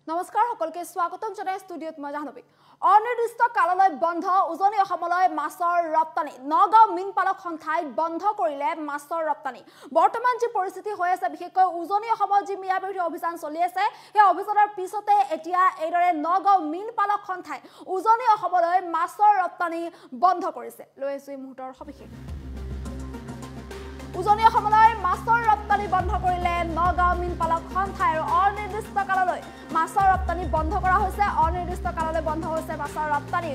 নমস্কাৰ সকলকে স্বাগতম জনাই ষ্টুডিঅত মই জাহ্নবী অনিৰ্দিষ্ট কাললৈ বন্ধ উজনি অসমলৈ মাছৰ ৰপ্তানি নগাঁও মীন পালক সন্থাই বন্ধ কৰিলে মাছৰ ৰপ্তানি বৰ্তমান যি পৰিস্থিতি হৈ আছে বিশেষকৈ উজনি অসমত যি মিয়া বিৰোধী অভিযান চলি আছে সেই অভিযানৰ পিছতে এতিয়া এইদৰে নগাঁও মীন পালক সন্থাই উজনি অসমলৈ মাছৰ ৰপ্তানি বন্ধ কৰিছে লৈ আছো এই মুহূৰ্তৰ সবিশেষ উজনি অসমলৈ মাছৰ ৰপ্তানি বন্ধ কৰিলে নগাঁও মীন পালক সন্থাই আৰু অনিৰ্দিষ্ট কাললৈ মাছৰ ৰপ্তানি বন্ধ কৰা হৈছে অনিৰ্দিষ্ট কাললৈ বন্ধ হৈছে মাছৰ ৰপ্তানি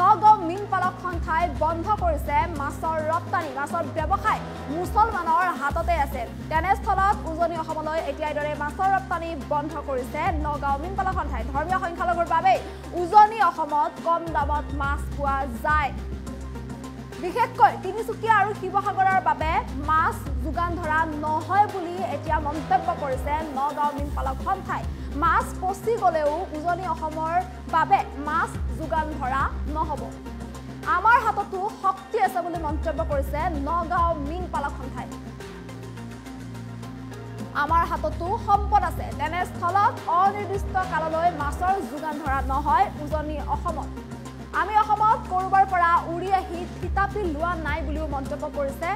নগাঁও মীন পালক সন্থাই বন্ধ কৰিছে মাছৰ ৰপ্তানি মাছৰ ব্যৱসায় মুছলমানৰ হাততে আছে তেনেস্থলত উজনি অসমলৈ এতিয়া এইদৰে মাছৰ ৰপ্তানি বন্ধ কৰিছে নগাঁও মীন পালক সন্থাই ধৰ্মীয় সংখ্যালঘুৰ বাবে উজনি অসমত কম দামত মাছ পোৱা যায় বিশেষকৈ তিনিচুকীয়া আৰু শিৱসাগৰৰ বাবে মাছ যোগান ধৰা নহয় বুলি এতিয়া মন্তব্য কৰিছে নগাঁও মীন পালক সন্থাই মাছ পচি গলেও উজনি অসমৰ বাবে মাছ যোগান ধৰা নহব আমাৰ হাততো শক্তি আছে বুলি মন্তব্য কৰিছে নগাঁও মীন পালক সন্থাই আমাৰ হাততো সম্পদ আছে তেনেস্থলত অনিৰ্দিষ্ট কাললৈ মাছৰ যোগান ধৰা নহয় উজনি অসমত আমি অসমত কৰবাৰ পৰা উৰি আহি থিতাপি লোৱা নাই বুলিও মন্তব্য কৰিছে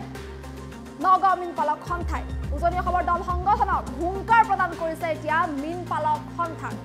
নগাঁও মীন পালক সন্থাই উজনি অসমৰ দল সংগঠনক হুংকাৰ প্ৰদান কৰিছে এতিয়া মীন পালক সন্থাই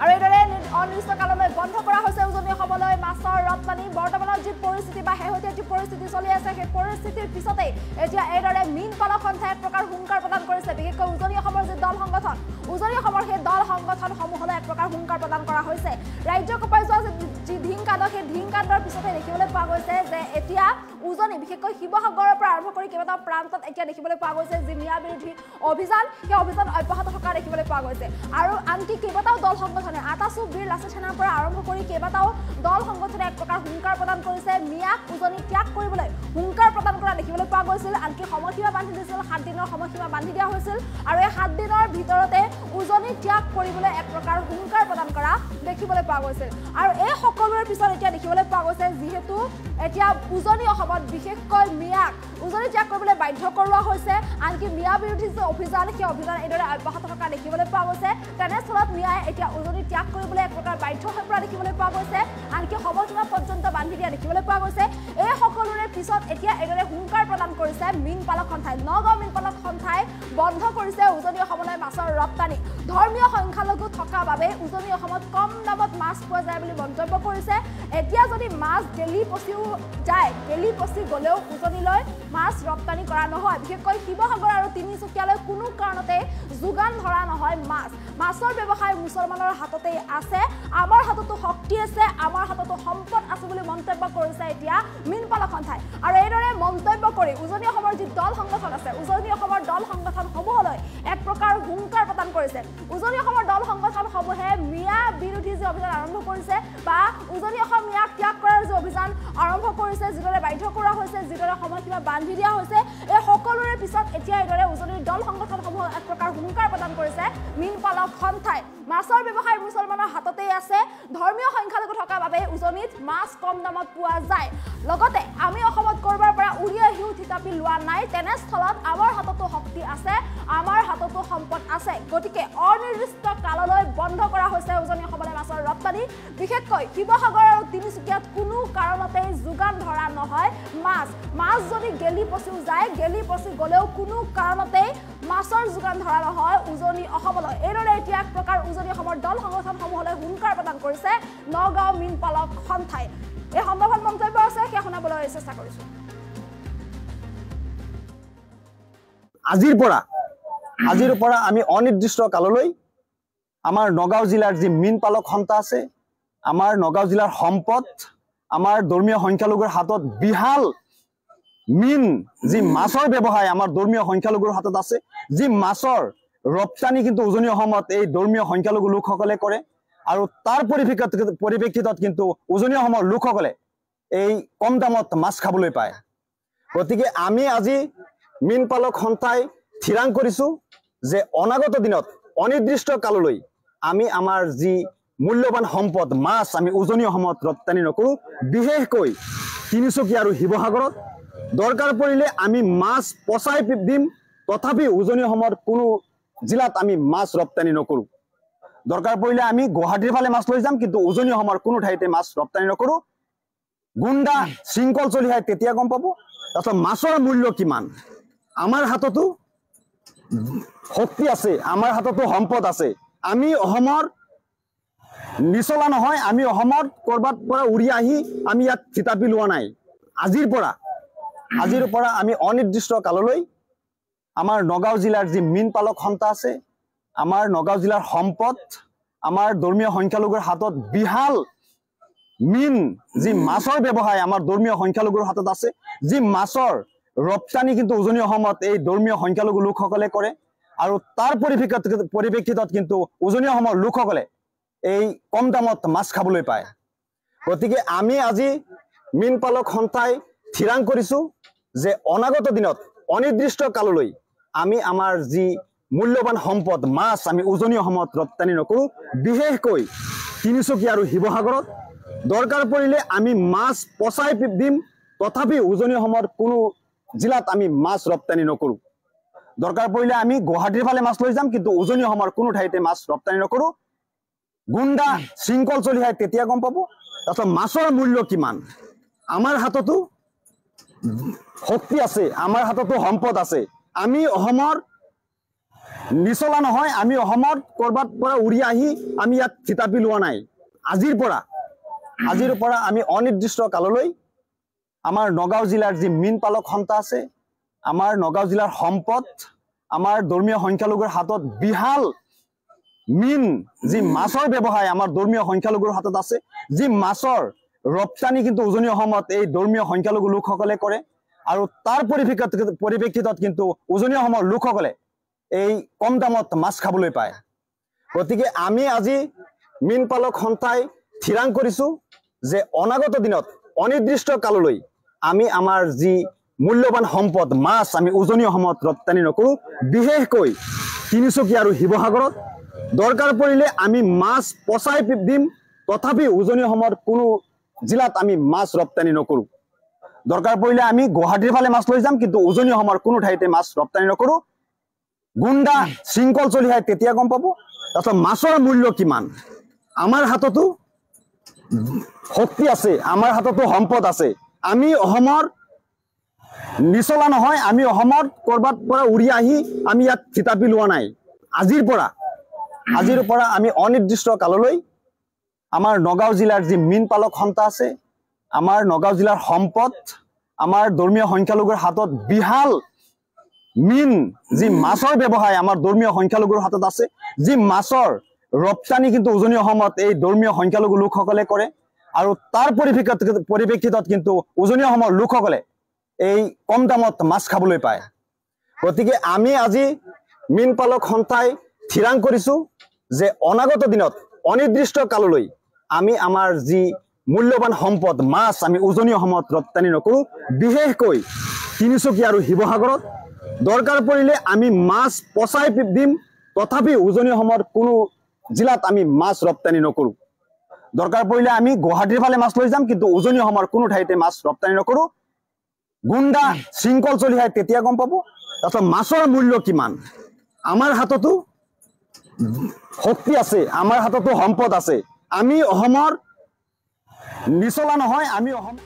আৰু এইদৰে অনিৰ্দিষ্ট কাললৈ বন্ধ কৰা হৈছে উজনি অসমলৈ মাছৰ ৰপ্তানি বৰ্তমানৰ যি পৰিস্থিতি বা শেহতীয়া যি পৰিস্থিতি চলি আছে সেই পৰিস্থিতিৰ পিছতে এতিয়া এইদৰে মীন পালক সন্থাই এক প্ৰকাৰ হুংকাৰ প্ৰদান কৰিছে বিশেষকৈ উজনি অসমৰ যি দল সংগঠন উজনি অসমৰ সেই দল সংগঠনসমূহলৈ এক প্ৰকাৰ হুংকাৰ প্ৰদান কৰা হৈছে ৰাজ্য কপাই যোৱা যি ধিংকাণ্ড সেই ধিংকাণ্ডৰ পিছতে দেখিবলৈ পোৱা গৈছে যে এতিয়া উজনি বিশেষকৈ শিৱসাগৰৰ পৰা আৰম্ভ কৰি কেইবাটাও প্ৰান্তত এতিয়া দেখিবলৈ পোৱা গৈছে যি মিয়া বিৰোধী অভিযান সেই অভিযান অব্যাহত থকা দেখিবলৈ পোৱা গৈছে আৰু আনকি কেইবাটাও দল সংগঠনে আটাচু বীৰ লাচিত সেনাৰ পৰা আৰম্ভ কৰি কেইবাটাও দল সংগঠনে এক প্ৰকাৰ হুংকাৰ প্ৰদান কৰিছে মিয়াক উজনি ত্যাগ কৰিবলৈ হুংকাৰ প্ৰদান কৰা দেখিবলৈ পোৱা গৈছিল আনকি সময়সীমা বান্ধি দিছিল 7 দিনৰ সময়সীমা বান্ধি দিয়া হৈছিল আৰু এই 7 দিনৰ ভিতৰতে উজনি ত্যাগ কৰিবলৈ এক প্ৰকাৰ হুংকাৰ প্ৰদান কৰা দেখিবলৈ পোৱা গৈছিল আৰু এই সকলোৰে পিছত এতিয়া দেখিবলৈ পোৱা গৈছে যিহেতু এতিয়া উজনি অসমত বিশেষকৈ মিয়াক উজনি ত্যাগ কৰিবলৈ বাধ্য কৰোৱা হৈছে আনকি মিয়া বিৰোধী যে অভিযান সেই অভিযান এইদৰে অব্যাহত থকা দেখিবলৈ পোৱা গৈছে তেনেস্থলত মিয়াই এতিয়া উজনি ত্যাগ কৰিবলৈ এক প্ৰকাৰ বাধ্য হৈ পৰা দেখিবলৈ পোৱা গৈছে আনকি সময়সীমা পৰ্যন্ত বান্ধি দিয়া দেখিবলৈ পোৱা গৈছে এই সকলোৰে পিছত এতিয়া এইদৰে হুংকাৰ প্ৰদান কৰিছে মীন পালক সন্থাই নগাঁও মীন পালক সন্থাই বন্ধ কৰিছে উজনি অসমলৈ মাছৰ ৰপ্তানি ধৰ্মীয় সংখ্যালঘু থকা বাবে উজনি অসমত কম দামত মাছ পোৱা যায় বুলি মন্তব্য কৰিছে এতিয়া যদি মাছ গেলি পচিও যায় গেলি পচি গলেও উজনিলৈ মাছ ৰপ্তানি কৰা নহয় বিশেষকৈ শিৱসাগৰ আৰু তিনিচুকীয়ালৈ কোনো কাৰণতে যোগান ধৰা নহয় মাছৰ ব্যৱসায় মুছলমানৰ হাততে আছে আমাৰ হাততো শক্তি আছে আমাৰ হাততো সম্পদ আছে বুলি মন্তব্য কৰিছে এতিয়া মীন পালক সন্থাই আৰু এইদৰে মন্তব্য কৰি উজনি অসমৰ যি দল সংগঠন আছে উজনি অসমৰ দল সংগঠনসমূহলৈ এক প্ৰকাৰ হুংকাৰ প্ৰদান কৰিছে উজনি অসমৰ দল সংগঠনসমূহে মিয়া বিৰোধী যি অভিযান আৰম্ভ কৰিছে বা উজনি অসম মিয়াক ত্যাগ কৰাৰ যি অভিযান আৰম্ভ কৰিছে যিদৰে বাধ্য কৰা হৈছে যিদৰে সময়সীমা বান্ধি দিয়া হৈছে এই সকলোৰে পিছত এতিয়া এইদৰে উজনিৰ দল সংগঠনসমূহ এক প্ৰকাৰ হুংকাৰ প্ৰদান কৰিছে মীন পালক সন্থাই মাছৰ ব্যৱসায় মুছলমানৰ হাততে আছে ধৰ্মীয় সংখ্যালঘু থকা বাবে উজনিত মাছ কম দামত পোৱা যায় লগতে আমি অসমত কৰবাৰ পৰা উৰি আহিও থিতাপি লোৱা নাই তেনেস্থলত আমাৰ হাততো শক্তি আছে আমাৰ হাততো সম্পদ আছে গতিকে অনিৰ্দিষ্ট কাললৈ বন্ধ কৰা হৈছে উজনি অসমলৈ মাছৰ ৰপ্তানি বিশেষকৈ শিৱসাগৰ আৰু তিনিচুকীয়াত কোনো কাৰণতে যোগান ধৰা নহয় মাছ যদি গেলি পচিও যায় গেলি পচি গলেও কোনো কাৰণতে মাছৰ যোগান ধৰা নহয় উজনি অসমলৈ এইদৰে এতিয়া এক প্ৰকাৰ উজনি অসমৰ দল সংগঠনসমূহলৈ হুংকাৰ প্ৰদান কৰিছে নগাঁও মীন পালক সন্থাই এই সন্দৰ্ভত মন্তব্য আছে সেই শুনাবলৈ চেষ্টা কৰিছো আজিৰ পৰা আমি অনিৰ্দিষ্ট কাললৈ আমাৰ নগাঁও জিলাৰ যি মীন পালক সন্থা আছে আমাৰ নগাঁও জিলাৰ সম্পদ আমাৰ ধৰ্মীয় সংখ্যালঘুৰ হাতত বিহাল মীন যি মাছৰ ব্যৱসায় আমাৰ ধৰ্মীয় সংখ্যালঘুৰ হাতত আছে যি মাছৰ ৰপ্তানি কিন্তু উজনি অসমত এই ধৰ্মীয় সংখ্যালঘু লোকসকলে কৰে আৰু তাৰ পৰিপ্ৰেক্ষিতত কিন্তু উজনি অসমৰ লোকসকলে এই কম দামত মাছ খাবলৈ পায় গতিকে আমি আজি মীন পালক সন্থাই থিৰাং কৰিছো যে অনাগত দিনত অনিৰ্দিষ্ট কাললৈ আমি আমাৰ যি মূল্যৱান সম্পদ মাছ আমি উজনি অসমত ৰপ্তানি নকৰো বিশেষকৈ তিনিচুকীয়া আৰু শিৱসাগৰত দৰকাৰ পৰিলে আমি মাছ পচাই দিম তথাপি উজনি অসমৰ কোনো জিলাত আমি মাছ ৰপ্তানি নকৰো দৰকাৰ পৰিলে আমি গুৱাহাটীৰ ফালে মাছ লৈ যাম কিন্তু উজনি অসমৰ কোনো ঠাইতে মাছ ৰপ্তানি নকৰো গুণ্ডা শৃংখল চলি হয় তেতিয়া গম পাব তাৰপিছত মাছৰ মূল্য কিমান আমাৰ হাততো শক্তি আছে আমাৰ হাততো সম্পদ আছে আমি অসমৰ নিচলা নহয় আমি অসমত কৰবাত পৰা উৰি আহি আমি ইয়াত থিতাপি লোৱা নাই আজিৰ পৰা আমি অনিৰ্দিষ্ট কাললৈ আমাৰ নগাঁও জিলাৰ যি মীন পালক সন্থা আছে আমাৰ নগাঁও জিলাৰ সম্পদ আমাৰ ধৰ্মীয় সংখ্যালঘুৰ হাতত বিহাল মীন যি মাছৰ ব্যৱসায় আমাৰ ধৰ্মীয় সংখ্যালঘুৰ হাতত আছে যি মাছৰ ৰপ্তানি কিন্তু উজনি অসমত এই ধৰ্মীয় সংখ্যালঘু লোকসকলে কৰে আৰু তাৰ পৰিপ্ৰেক্ষিতত কিন্তু উজনি অসমৰ লোকসকলে এই কম দামত মাছ খাবলৈ পায় গতিকে আমি আজি মীন পালক সন্থাই থিৰাং কৰিছো যে অনাগত দিনত অনিৰ্দিষ্ট কাললৈ আমি আমাৰ যি মূল্যৱান সম্পদ মাছ আমি উজনি অসমত ৰপ্তানি নকৰো বিশেষকৈ তিনিচুকীয়া আৰু শিৱসাগৰত দৰকাৰ পৰিলে আমি মাছ পচাই দিম তথাপি উজনি অসমৰ কোনো জিলাত আমি মাছ ৰপ্তানি নকৰো দৰকাৰ পৰিলে আমি গুৱাহাটীৰ ফালে মাছ লৈ যাম কিন্তু উজনি অসমৰ কোনো ঠাইতে মাছ ৰপ্তানি নকৰো গুণ্ডা শৃংখল চলি হয় তেতিয়া গম পাব তাৰপিছত মাছৰ মূল্য কিমান আমাৰ হাততো শক্তি আছে আমাৰ হাততো সম্পদ আছে আমি অসমৰ নিচলা নহয় আমি অসমত কৰবাত পৰা উৰি আহি আমি ইয়াত থিতাপি লোৱা নাই আজিৰ পৰা আমি অনিৰ্দিষ্ট কাললৈ আমাৰ নগাঁও জিলাৰ যি মীন পালক সন্থা আছে আমাৰ নগাঁও জিলাৰ সম্পদ আমাৰ ধৰ্মীয় সংখ্যালঘুৰ হাতত বিহাল মীন যি মাছৰ ব্যৱসায় আমাৰ ধৰ্মীয় সংখ্যালঘুৰ হাতত আছে যি মাছৰ ৰপ্তানি কিন্তু উজনি অসমত এই ধৰ্মীয় সংখ্যালঘু লোকসকলে কৰে আৰু তাৰ পৰিপ্ৰেক্ষিতত কিন্তু উজনি অসমৰ লোকসকলে এই কম দামত মাছ খাবলৈ পায় গতিকে আমি আজি মীন পালক সন্থাই থিৰাং কৰিছো যে অনাগত দিনত অনিৰ্দিষ্ট কাললৈ আমি আমাৰ যি মূল্যৱান সম্পদ মাছ আমি উজনি অসমত ৰপ্তানি নকৰো বিশেষকৈ তিনিচুকীয়া আৰু শিৱসাগৰত দৰকাৰ পৰিলে আমি মাছ পচাই দিম তথাপি উজনি অসমৰ কোনো জিলাত আমি মাছ ৰপ্তানি নকৰো দৰকাৰ পৰিলে আমি গুৱাহাটীৰ ফালে মাছ লৈ যাম কিন্তু উজনি অসমৰ কোনো ঠাইতে মাছ ৰপ্তানি নকৰো গুণ্ডা শৃংখল চলি হয় তেতিয়া গম পাব তাৰপিছত মাছৰ মূল্য কিমান আমাৰ হাততো শক্তি আছে আমাৰ হাততো সম্পদ আছে আমি অসমৰ নিচলা নহয় আমি অসমত কৰবাত পৰা উৰি আহি আমি ইয়াত থিতাপি লোৱা নাই আজিৰ পৰা আমি অনিৰ্দিষ্ট কাললৈ আমাৰ নগাঁও জিলাৰ যি মীন পালক সন্থা আছে আমাৰ নগাঁও জিলাৰ সম্পদ আমাৰ ধৰ্মীয় সংখ্যালঘুৰ হাতত বিহাল মীন যি মাছৰ ব্যৱসায় আমাৰ ধৰ্মীয় সংখ্যালঘুৰ হাতত আছে যি মাছৰ ৰপ্তানি কিন্তু উজনি অসমত এই ধৰ্মীয় সংখ্যালঘু লোকসকলে কৰে আৰু তাৰ পৰিপ্ৰেক্ষিতত কিন্তু উজনি অসমৰ লোকসকলে এই কম দামত মাছ খাবলৈ পায় গতিকে আমি আজি মীন পালক সন্থাই থিৰাং কৰিছো যে অনাগত দিনত অনিৰ্দিষ্ট কাললৈ আমি আমাৰ যি মূল্যৱান সম্পদ মাছ আমি উজনি অসমত ৰপ্তানি নকৰো বিশেষকৈ তিনিচুকীয়া আৰু শিৱসাগৰত দৰকাৰ পৰিলে আমি মাছ পচাই দিম তথাপি উজনি অসমৰ কোনো জিলাত আমি মাছ ৰপ্তানি নকৰো দৰকাৰ পৰিলে আমি গুৱাহাটীৰ ফালে মাছ লৈ যাম কিন্তু উজনি অসমৰ কোনো ঠাইতে মাছ ৰপ্তানি নকৰো গুণ্ডা শৃংখল চলি হয় তেতিয়া গম পাব তাৰপিছত মাছৰ মূল্য কিমান আমাৰ হাততো শক্তি আছে আমাৰ হাততো সম্পদ আছে আমি অসমৰ নিচলা নহয় আমি অসম